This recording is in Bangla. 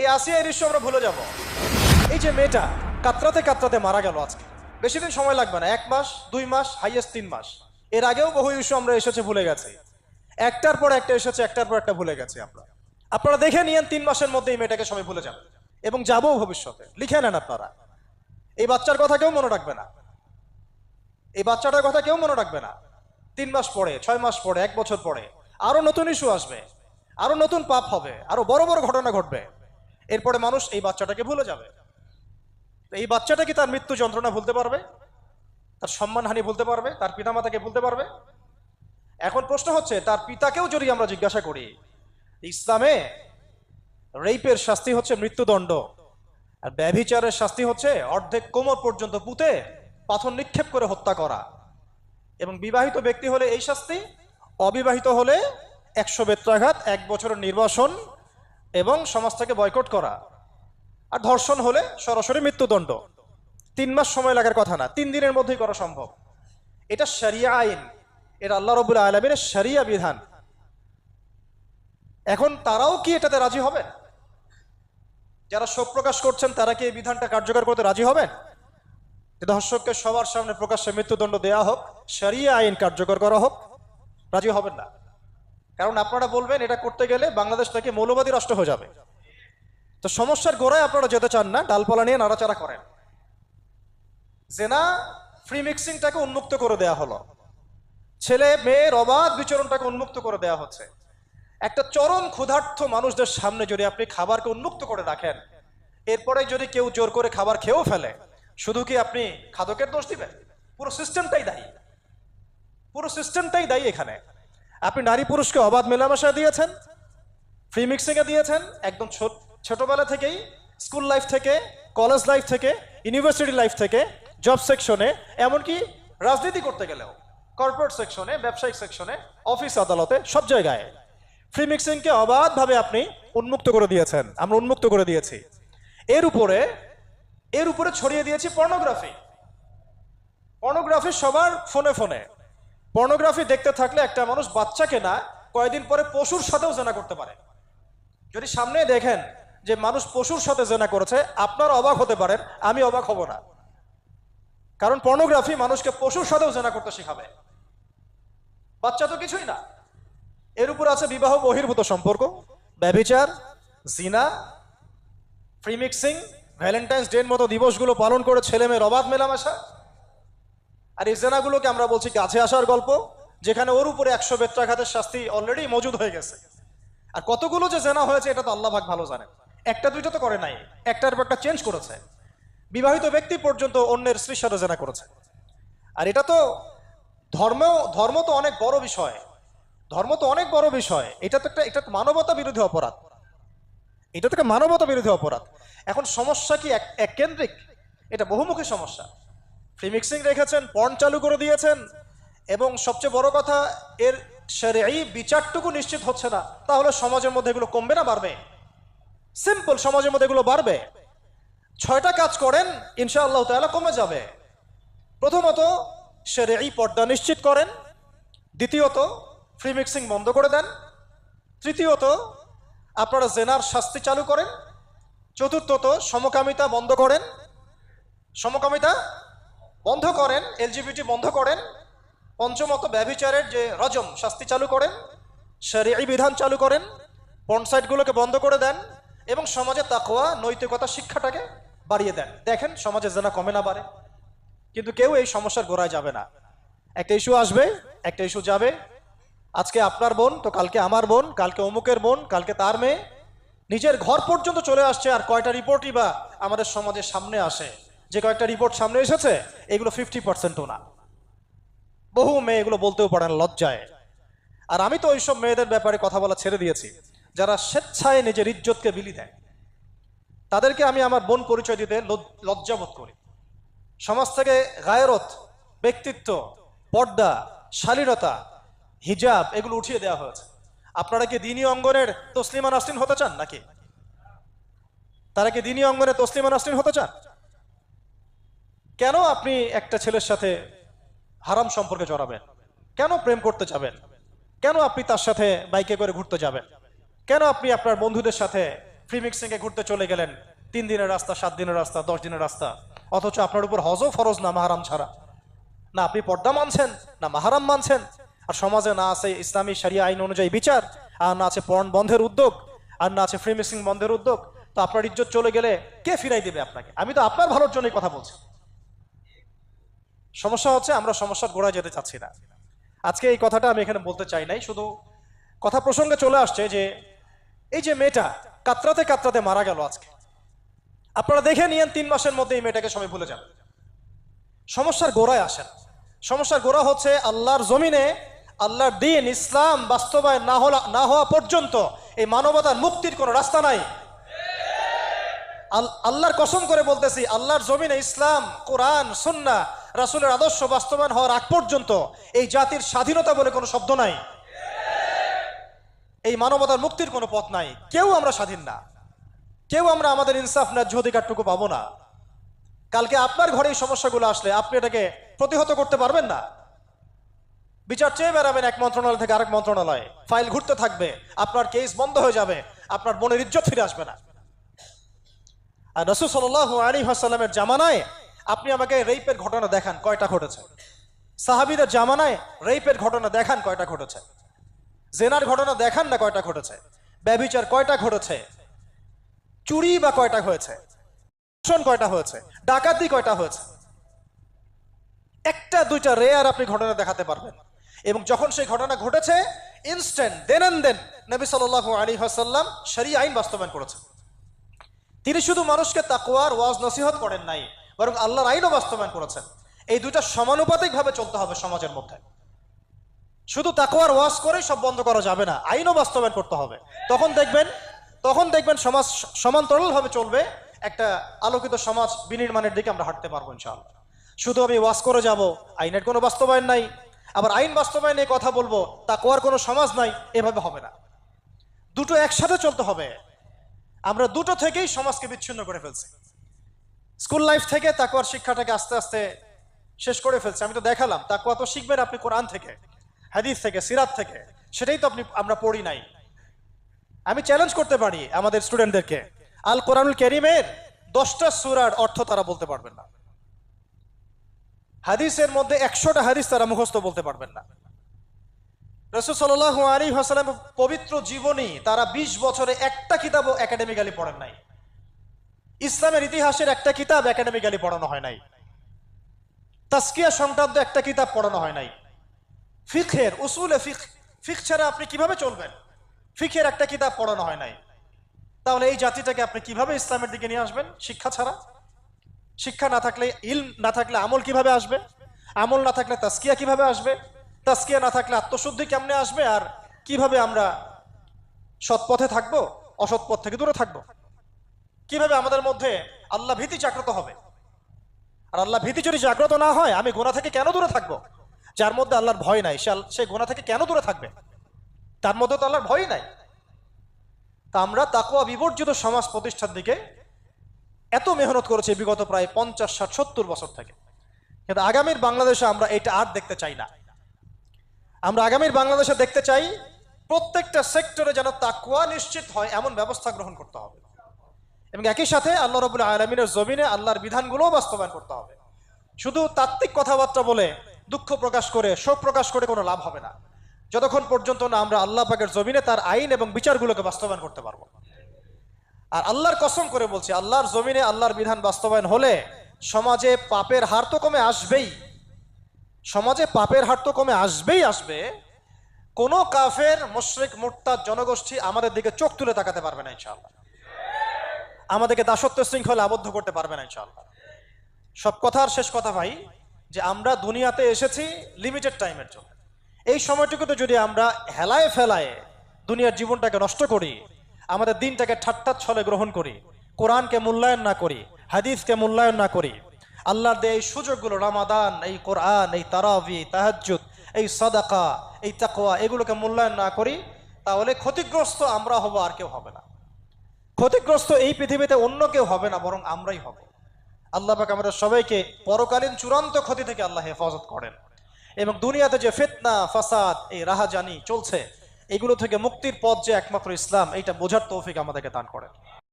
এই আসিয়া এই দৃশ্য আমরা ভুলে যাব। এই যে মেয়েটা কাতরাতে কাতরাতে মারা গেল আজকে, বেশি দিন সময় লাগবে না, 1 মাস 2 মাস হাইয়েস্ট 3 মাস। এর আগেও বহু ইস্যু আমরা এসেছে ভুলে গেছি, একটার পর একটা এসেছে, একটার পর একটা ভুলে গেছি আমরা। আপনারা দেখে নিয়েন 3 মাসের মধ্যে এই মেয়েটাকে সবাই ভুলে যাবে এবং যাবো ভবিষ্যতে। লিখে নেন আপনারা, এই বাচ্চার কথা কেউ মনে রাখবে না, এই বাচ্চাটার কথা কেউ মনে রাখবে না। 3 মাস পরে, 6 মাস পরে, 1 বছর পরে আরো নতুন ইস্যু আসবে, আরো নতুন পাপ হবে, আরো বড় বড় ঘটনা ঘটবে। এরপরে মানুষ এই বাচ্চাটাকে ভুলে যাবে। এই বাচ্চাটা কি তার মৃত্যু যন্ত্রণা ভুলতে পারবে? তার সম্মানহানি ভুলতে পারবে? তার পিতামাতাকে ভুলতে পারবে? এখন প্রশ্ন হচ্ছে, তার পিতাকেও যদি আমরা জিজ্ঞাসা করি, ইসলামে রেপের শাস্তি হচ্ছে মৃত্যুদণ্ড, আর ব্যভিচারের শাস্তি হচ্ছে অর্ধেক কোমর পর্যন্ত পুঁতে পাথর নিক্ষেপ করে হত্যা করা। এবং বিবাহিত ব্যক্তি হলে এই শাস্তি, অবিবাহিত হলে 100 বেত্রাঘাত, 1 বছরের নির্বাসন এবং সমাজ থেকে বয়কট করা, আর ধর্ষণ হলে সরাসরি মৃত্যুদণ্ড। 3 মাস সময় লাগার কথা না, 3 দিনের মধ্যেই করা সম্ভব। এটা শরিয়া আইন, এটা আল্লাহ রাব্বুল আলামিনের শরিয়া বিধান। এখন তারাও কি এটাতে রাজি হবেন? যারা শোক প্রকাশ করছেন তারা কি এই বিধানটা কার্যকর করতে রাজি হবেন? ধর্ষককে সবার সামনে প্রকাশ্যে মৃত্যুদণ্ড দেওয়া হোক, শরিয়া আইন কার্যকর করা হোক? রাজি হবেন না। কারণ আপনারা বলবেন এটা করতে গেলে বাংলাদেশ থেকে মৌলবাদী রাষ্ট্র হয়ে যাবে। তো সমস্যার গোড়ায় আপনারা যেতে চান না, ডালপালা নিয়ে নাড়াচাড়া করেন। জেনা ফ্রি মিক্সিংটাকে উন্মুক্ত করে দেয়া হলো, ছেলে মেয়ের অবাধ বিচরণটাকে উন্মুক্ত করে দেওয়া হচ্ছে। একটা চরম ক্ষুধার্ত মানুষদের সামনে যদি আপনি খাবারকে উন্মুক্ত করে রাখেন, এরপরে যদি কেউ জোর করে খাবার খেয়েও ফেলে, শুধু কি আপনি খাদকের দোষ দিবেন? পুরো সিস্টেমটাই দায়ী, পুরো সিস্টেমটাই দায়ী এখানে। আপনি নারী পুরুষকে অবাধ মেলামেশা দিয়েছেন, ফ্রি মিক্সিংয়ে দিয়েছেন, একদম ছোটবেলা থেকেই, স্কুল লাইফ থেকে, কলেজ লাইফ থেকে, ইউনিভার্সিটি লাইফ থেকে, জব সেকশনে, এমনকি রাজনীতি করতে গেলেও কর্পোরেট সেকশনে, ব্যবসায়িক সেকশনে, অফিস আদালতে, সব জায়গায় ফ্রি মিক্সিংকে অবাধভাবে আপনি উন্মুক্ত করে দিয়েছেন, আমরা উন্মুক্ত করে দিয়েছি। এর উপরে ছড়িয়ে দিয়েছি পর্নোগ্রাফি। পর্নোগ্রাফি সবার ফোনে ফোনে। পর্নোগ্রাফি দেখতে থাকলে একটা মানুষ বাচ্চাকে না, কয়েকদিন পরে পশুর সাথেও জেনা করতে পারে। যদি সামনে দেখেন যে মানুষ পশুর সাথে জেনা করেছে, আপনারা অবাক হতে পারেন, আমি অবাক হব না। কারণ পর্নোগ্রাফি মানুষকে পশুর সাথেও জেনা করতে শেখাবে। বাচ্চা তো কিছুই না। এর উপর আছে বিবাহ বহির্ভূত সম্পর্ক, ব্যভিচার, জিনা, ফ্রি মিক্সিং, ভ্যালেন্টাইন্স ডের মতো দিবসগুলো পালন করে ছেলে মেয়ের অবাধ মেলামেশা। আর এই জেনাগুলোকে আমরা বলছি কাছে আসার গল্প, যেখানে ওর উপরে 100 বেত্রাঘাতের শাস্তি অলরেডি মজুদ হয়ে গেছে। আর কতগুলো যে জেনা হয়েছে এটা তো আল্লাহ পাক ভালো জানেন। একটা দুইটা তো করে নাই, একটার পর একটা চেঞ্জ করেছে। বিবাহিত ব্যক্তি পর্যন্ত অন্যের স্ত্রীর সাথে জেনা করেছে। আর এটা তো ধর্ম তো অনেক বড় বিষয়, ধর্ম তো অনেক বড় বিষয়। এটা তো মানবতা বিরোধী অপরাধ, এটা তো মানবতা বিরোধী অপরাধ। এখন সমস্যা কি এক কেন্দ্রিক? এটা বহুমুখী সমস্যা। ফ্রি মিক্সিং রেখেছেন, পর্ন চালু করে দিয়েছেন, এবং সবচেয়ে বড় কথা, এর শরঈ বিচারটুকু নিশ্চিত হচ্ছে না। তাহলে সমাজের মধ্যে এগুলো কমবে না বাড়বে? সিম্পল, সমাজের মধ্যে এগুলো বাড়বে। 6টা কাজ করেন, ইনশাআল্লাহ তাআলা কমে যাবে। প্রথমত, শরঈ পর্দা নিশ্চিত করেন। দ্বিতীয়ত, ফ্রি মিক্সিং বন্ধ করে দেন। তৃতীয়ত, আপনারা জেনার শাস্তি চালু করেন। চতুর্থত, সমকামিতা বন্ধ করেন, সমকামিতা বন্ধ করেন, এলজিবিটি বন্ধ করেন। পঞ্চমত, ব্যভিচারের যে রজম শাস্তি চালু করেন, শরঈ বিধান চালু করেন, পর্ন সাইটগুলোকে বন্ধ করে দেন, এবং সমাজে তাকওয়া, নৈতিকতা শিক্ষাটাকে বাড়িয়ে দেন। দেখেন সমাজে জেনা কমে না বাড়ে। কিন্তু কেউ এই সমস্যার গোড়ায় যাবে না। একটা ইস্যু আসবে, একটা ইস্যু যাবে। আজকে আপনার বোন তো কালকে আমার বোন, কালকে অমুকের বোন, কালকে তার মেয়ে, নিজের ঘর পর্যন্ত চলে আসছে। আর কয়টা রিপোর্টই বা আমাদের সমাজের সামনে আসে? যে কয়েকটা রিপোর্ট সামনে এসেছে, এগুলো 50%ও না। বহু মেয়ে এগুলো বলতেও পারে না, লজ্জায়। আর আমি তো ওইসব মেয়েদের ব্যাপারে কথা বলা ছেড়ে দিয়েছি, যারা স্বেচ্ছায় নিজের ইজ্জতকে বিলি দেয়। তাদেরকে আমি আমার বোন পরিচয় দিতে লজ্জাবোধ করি। সমাজ থেকে গায়রত, ব্যক্তিত্ব, পর্দা, শালীনতা, হিজাব এগুলো উঠিয়ে দেওয়া হয়েছে। আপনারা কি দ্বীনি অঙ্গনের তসলিমা নাসরিন হতে চান নাকি? তারা কি দ্বীনি অঙ্গনে তসলিমা নাসরিন হতে চান? কেন আপনি একটা ছেলের সাথে হারাম সম্পর্কে জড়াবেন? কেন প্রেম করতে যাবেন? কেন আপনি তার সাথে বাইকে করে ঘুরতে যাবেন? কেন আপনি আপনার বন্ধুদের সাথে ফ্রি মিক্সিংয়ে ঘুরতে চলে গেলেন, 3 দিনের রাস্তা, 7 দিনের রাস্তা, 10 দিনের রাস্তা, অথচ আপনার উপর হজও ফরজ না মাহারাম ছাড়া। না আপনি পর্দা মানছেন, না মাহারাম মানছেন, আর সমাজে না আছে ইসলামী শরিয়া আইন অনুযায়ী বিচার, আর না আছে পর্ন বন্ধের উদ্যোগ, আর না আছে ফ্রি মিক্সিং বন্ধের উদ্যোগ। তো আপনার ইজ্জত চলে গেলে কে ফিরাই দিবে আপনাকে? আমি তো আপনার ভালোর জন্যই কথা বলছি। সমস্যা হচ্ছে আমরা সমস্যার গোড়ায় যেতে চাচ্ছি না। আজকে এই কথাটা আমি এখানে বলতে চাই নাই, শুধু কথা প্রসঙ্গে চলে আসছে যে এই যে মেয়েটা কাতরাতে কাতরাতে মারা গেল আজকে, আপনারা দেখে নিয়েন 3 মাসের মধ্যে এই মেয়েটাকে সবাই ভুলে যাবে। সমস্যার গোড়ায় আসেন। সমস্যার গোড়া হচ্ছে আল্লাহর জমিনে আল্লাহর দ্বীন ইসলাম বাস্তবায়ন না হওয়া পর্যন্ত এই মানবতার মুক্তির কোনো রাস্তা নাই। আল্লাহর কসম করে বলতেছি, আল্লাহর জমিনে ইসলাম, কোরআন, সুন্নাহ, রাসূলের আদর্শ বাস্তবায়ন হওয়ার আগ পর্যন্ত এই জাতির স্বাধীনতা বলে কোনো শব্দ নাই, এই মানবতার মুক্তির কোনো পথ নাই। কেউ আমরা স্বাধীন না, কেউ আমরা আমাদের ইনসাফ ন্যায্য অধিকারটুকু পাবো না। কালকে আপনার ঘরে এই সমস্যাগুলো আসলে আপনি এটাকে প্রতিহত করতে পারবেন না। বিচার চেয়ে বেড়াবেন এক মন্ত্রণালয় থেকে আরেক মন্ত্রণালয়ে, ফাইল ঘুরতে থাকবে, আপনার কেস বন্ধ হয়ে যাবে, আপনার বোনের ইজ্জত ফিরে আসবে না। আর রাসূল সাল্লাল্লাহু আলাইহি ওয়াসাল্লামের জামানায় আপনি আমাকে রেপের ঘটনা দেখান কয়টা ঘটেছে? সাহাবীদের জামানায় রেপের ঘটনা দেখান কয়টা ঘটেছে? জেনার ঘটনা দেখান না কয়টা ঘটেছে? ব্যভিচার কয়টা ঘটেছে? চুরি বা কয়টা হয়েছে? কয়টা হয়েছে? ডাকাতি কয়টা হয়েছে? একটা দুইটা রেয়ার আপনি ঘটনা দেখাতে পারবেন। এবং যখন সেই ঘটনা ঘটেছে ইনস্ট্যান্ট দেন এন্ড দেন নবী সাল্লাল্লাহু আলাইহি ওয়াসাল্লাম শরীয়ত আইন বাস্তবায়ন করেছেন। তিনি শুধু মানুষকে তাকওয়ার ওয়াজ নসিহত করেন নাই, বরং আল্লাহর আইনও বাস্তবায়ন করেছেন। এই দুইটা সমানুপাতিকভাবে চলতে হবে সমাজের মধ্যে। শুধু তাকওয়ার ওয়াজ করেই সব বন্ধ করা যাবে না, আইনও বাস্তবায়ন করতে হবে। তখন দেখবেন সমাজ সমান্তরালভাবে চলবে, একটা আলোকিত সমাজ বিনির্মাণের দিকে আমরা হাঁটতে পারবো ইনশাআল্লাহ। শুধু আমি ওয়াজ করে যাব, আইনের কোনো বাস্তবায়ন নাই, আবার আইন বাস্তবায়নে কথা বলবো, তাকওয়ার কোনো সমাজ নাই, এভাবে হবে না। দুটো একসাথে চলতে হবে। আমরা দুটো থেকেই সমাজকে বিচ্ছিন্ন করে ফেলছি। স্কুল লাইফ থেকে তাকওয়ার শিক্ষাটাকে আস্তে আস্তে শেষ করে ফেলছি। আমি তো দেখালাম তাকওয়া তো শিখবেন আপনি কোরআন থেকে, হাদিস থেকে, সিরাত থেকে, সেটাই তো আমরা পড়ি নাই। আমি চ্যালেঞ্জ করতে পারি আমাদের স্টুডেন্টদেরকে, আল কোরআনুল কারীমের 10টা সূরার অর্থ তারা বলতে পারবেন না, হাদিসের মধ্যে 100টা হাদিস তারা মুখস্থ বলতে পারবেন না। রাসূল সাল্লাল্লাহু আলাইহি ওয়াসাল্লাম পবিত্র জীবনী তারা 20 বছরে একটা কিতাবও একাডেমিক্যালি পড়েন নাই। ইসলামের ইতিহাসের একটা কিতাব একাডেমিক্যালি পড়ানো হয় নাই। তাজকিয়া সংক্রান্ত একটা কিতাব পড়ানো হয় নাই। ফিকহের উসুলে ফিকহ ছাড়া আপনি কিভাবে চলবেন? ফিকহের একটা কিতাব পড়ানো হয় নাই। তাহলে এই জাতিটাকে আপনি কিভাবে ইসলামের দিকে নিয়ে আসবেন? শিক্ষা ছাড়া। শিক্ষা না থাকলে, ইলম না থাকলে আমল কিভাবে আসবে? আমল না থাকলে তাজকিয়া কিভাবে আসবে? তাজকিয়া না থাকলে আত্মশুদ্ধি কেমনে আসবে? আর কিভাবে আমরা সৎ পথে থাকবো, অসৎ পথ থেকে দূরে থাকবো? কিভাবে আমাদের মধ্যে আল্লাহ ভীতি জাগ্রত হবে? আর আল্লাহ ভীতি যদি জাগ্রত না হয়, আমি গুনাহ থেকে কেন দূরে থাকবো? যার মধ্যে আল্লাহর ভয় নাই সে গুনাহ থেকে কেন দূরে থাকবে? তার মধ্যে তো আল্লাহর ভয় নাই। তা আমরা তাকওয়া বিবর্জিত সমাজ প্রতিষ্ঠার দিকে এত মেহনত করেছি বিগত প্রায় 50, 60, 70 বছর থেকে, কিন্তু আগামীর বাংলাদেশে আমরা এটা আর দেখতে চাই না। আমরা আগামীর বাংলাদেশে দেখতে চাই প্রত্যেকটা সেক্টরে যেন তাকওয়া নিশ্চিত হয় এমন ব্যবস্থা গ্রহণ করতে হবে, এবং একই সাথে আল্লাহ রাব্বুল আলামিনের জমিনে আল্লাহর বিধানগুলোও বাস্তবায়ন করতে হবে। শুধু তাত্ত্বিক কথাবার্তা বলে, দুঃখ প্রকাশ করে, শোক প্রকাশ করে কোনো লাভ হবে না, যতক্ষণ পর্যন্ত না আমরা আল্লাহ পাকের জমিনে তার আইন এবং বিচারগুলোকে বাস্তবায়ন করতে পারবো। আর আল্লাহর কসম করে বলছি, আল্লাহর জমিনে আল্লাহর বিধান বাস্তবায়ন হলে সমাজে পাপের হার তো কমে আসবেই। সমাজে পাপের হার তো কমে আসবে। কোনো কাফের, মুশরিক, মুরতাদ জনগোষ্ঠী আমাদের দিকে চোখ তুলে তাকাতে পারবে না ইনশাআল্লাহ। আমাদেরকে দাসত্ব শৃঙ্খলে আবদ্ধ করতে পারবে না ইনশাআল্লাহ। সব কথার শেষ কথা ভাই, যে আমরা দুনিয়াতে এসেছি লিমিটেড টাইমের জন্য। এই সময়টুকুতে যদি আমরা হেলায় ফেলায় দুনিয়ার জীবনটাকে নষ্ট করি, আমাদের দিনটাকে ঠাট্টা ছলে গ্রহণ করি, কোরআনকে মূল্যায়ন না করি, হাদিসকে মূল্যায়ন না করি, আল্লাহর দেয় এই সুযোগগুলো, রমাদান, এই কোরআন, এই তারাবি, তাহাজ্জুদ, এই সাদাকা, এই তাকওয়া, এগুলোকে মূল্যায়ন না করি, তাহলে ক্ষতিগ্রস্ত আমরা হব, আর কেউ হবে না। ক্ষতিগ্রস্ত এই পৃথিবীতে অন্য কেউ হবে না, বরং আমরাই হব। আল্লাহ পাক আমাদের সবাইকে পরকালীন চূড়ান্ত ক্ষতি থেকে আল্লাহ হেফাজত করেন, এবং দুনিয়াতে যে ফিতনা, ফাসাদ, এই রাহাজানি চলছে, এগুলো থেকে মুক্তির পথ যে একমাত্র ইসলাম, এইটা বোঝার তৌফিক আমাদেরকে দান করেন।